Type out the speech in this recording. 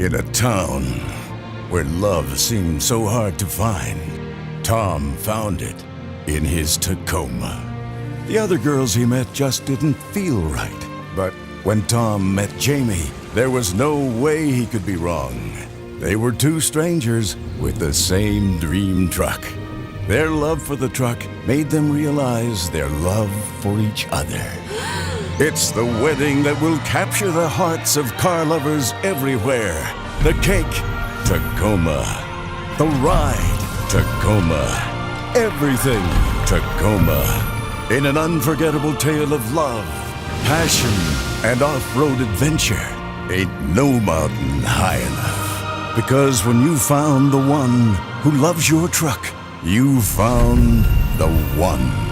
In a town where love seemed so hard to find, Tom found it in his Tacoma. The other girls he met just didn't feel right. But when Tom met Jamie, there was no way he could be wrong. They were two strangers with the same dream truck. Their love for the truck made them realize their love for each other. It's the wedding that will capture the hearts of car lovers everywhere. The cake, Tacoma. The ride, Tacoma. Everything, Tacoma. In an unforgettable tale of love, passion, and off-road adventure, ain't no mountain high enough. Because when you found the one who loves your truck, you found the one.